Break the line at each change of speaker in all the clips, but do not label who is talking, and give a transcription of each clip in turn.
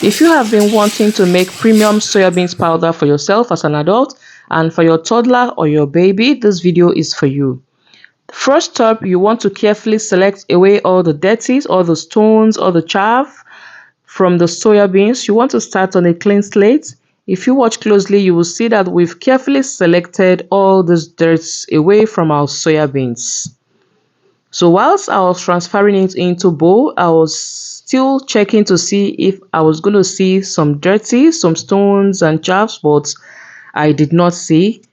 If you have been wanting to make premium soya beans powder for yourself as an adult and for your toddler or your baby, this video is for you. First up, you want to carefully select away all the dirties, all the stones, all the chaff from the soya beans. You want to start on a clean slate. If you watch closely, you will see that we've carefully selected all these dirts away from our soya beans. So whilst I was transferring it into bowl, I was still checking to see if I was going to see some dirty, some stones and chaffs, but I did not see.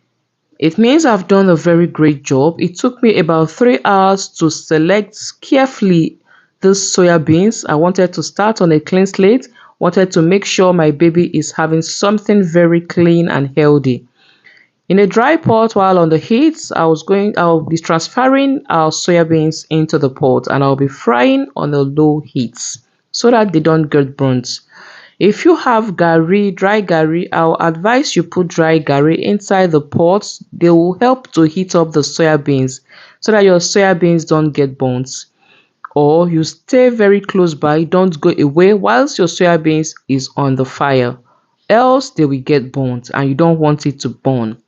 It means I've done a very great job. It took me about 3 hours to select carefully these soya beans. I wanted to start on a clean slate, wanted to make sure my baby is having something very clean and healthy. In a dry pot while on the heat, I'll be transferring our soya beans into the pot and I'll be frying on a low heat so that they don't get burnt. If you have gari, dry gari, I'll advise you put dry gari inside the pot. They will help to heat up the soya beans so that your soya beans don't get burnt. Or you stay very close by, don't go away whilst your soya beans is on the fire. Else they will get burnt and you don't want it to burn.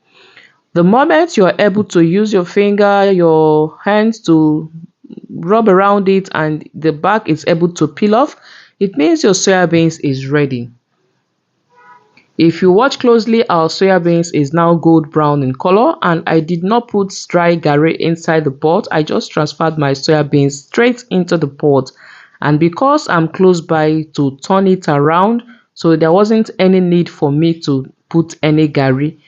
The moment you are able to use your finger, your hands to rub around it and the back is able to peel off, it means your soya beans is ready. If you watch closely, our soya beans is now gold brown in color and I did not put dry gari inside the pot. I just transferred my soya beans straight into the pot, and because I'm close by to turn it around, so there wasn't any need for me to put any gari.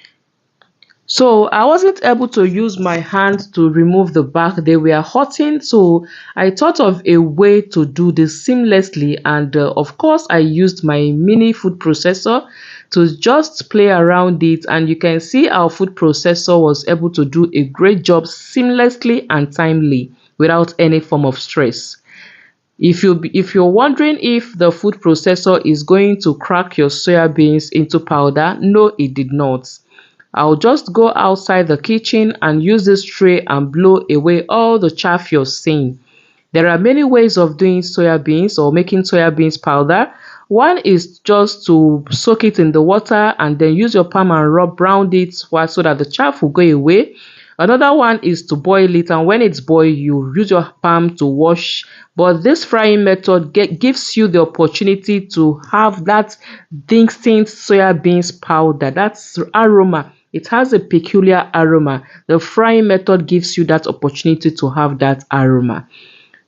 So I wasn't able to use my hand to remove the back. They were hurting, so I thought of a way to do this seamlessly, and of course I used my mini food processor to just play around it, and you can see our food processor was able to do a great job seamlessly and timely without any form of stress. If you're wondering if the food processor is going to crack your soya beans into powder, no, it did not. I'll just go outside the kitchen and use this tray and blow away all the chaff you're seeing. There are many ways of doing soya beans or making soya beans powder. One is just to soak it in the water and then use your palm and rub around it so that the chaff will go away. Another one is to boil it, and when it's boiled, you use your palm to wash. But this frying method gives you the opportunity to have that distinct soya beans powder, that's aroma. It has a peculiar aroma. The frying method gives you that opportunity to have that aroma.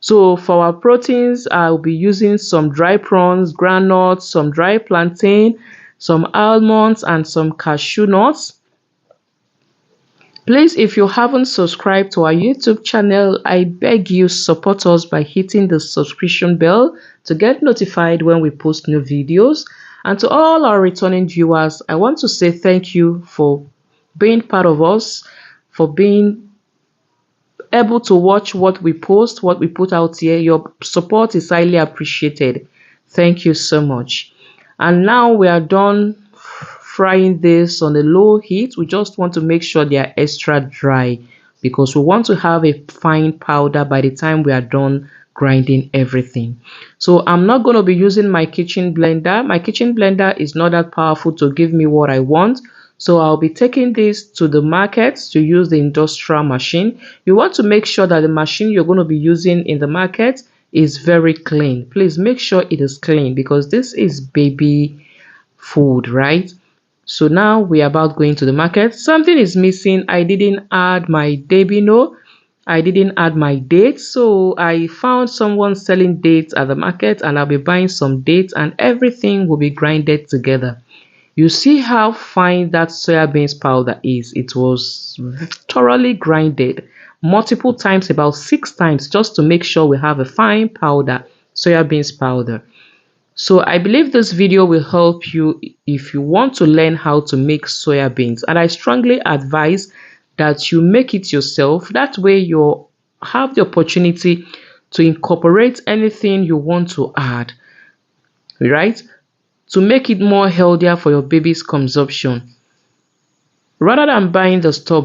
So for our proteins, I'll be using some dry prawns, groundnuts, some dry plantain, some almonds, and some cashew nuts. Please, if you haven't subscribed to our YouTube channel, I beg you support us by hitting the subscription bell to get notified when we post new videos. And to all our returning viewers, I want to say thank you for being part of us, for being able to watch what we post, what we put out here. Your support is highly appreciated. Thank you so much. And now we are done frying this on a low heat. We just want to make sure they are extra dry because we want to have a fine powder by the time we are done grinding everything. So I'm not going to be using my kitchen blender. My kitchen blender is not that powerful to give me what I want. So I'll be taking this to the market to use the industrial machine. You want to make sure that the machine you're going to be using in the market is very clean. Please make sure it is clean because this is baby food, right? So now we are about going to the market. Something is missing. I didn't add my debino. I didn't add my dates. So I found someone selling dates at the market and I'll be buying some dates and everything will be grinded together. You see how fine that soya beans powder is. It was thoroughly grinded multiple times, about 6 times, just to make sure we have a fine powder, soya beans powder. So I believe this video will help you if you want to learn how to make soya beans. And I strongly advise that you make it yourself. That way you have the opportunity to incorporate anything you want to add, right? To make it more healthier for your baby's consumption. Rather than buying the store